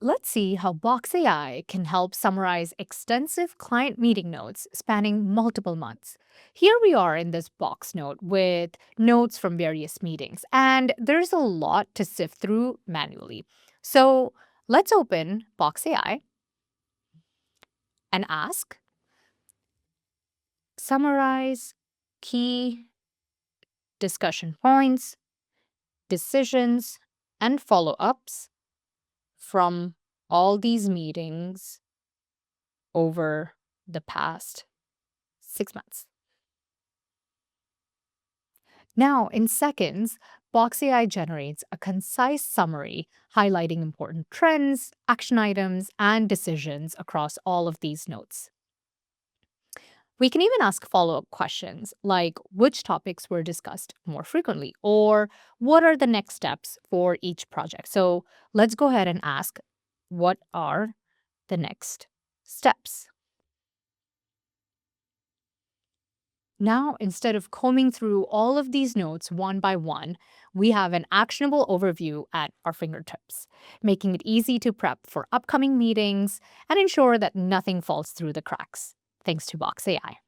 Let's see how Box AI can help summarize extensive client meeting notes spanning multiple months. Here we are in this Box note with notes from various meetings, and there's a lot to sift through manually. So let's open Box AI and ask summarize key discussion points, decisions, and follow ups from all these meetings over the past 6 months. Now, in seconds, Box AI generates a concise summary highlighting important trends, action items, and decisions across all of these notes. We can even ask follow up questions like which topics were discussed more frequently or what are the next steps for each project. So let's go ahead and ask what are the next steps? Now, instead of combing through all of these notes one by one, we have an actionable overview at our fingertips, making it easy to prep for upcoming meetings and ensure that nothing falls through the cracks, thanks to Box AI.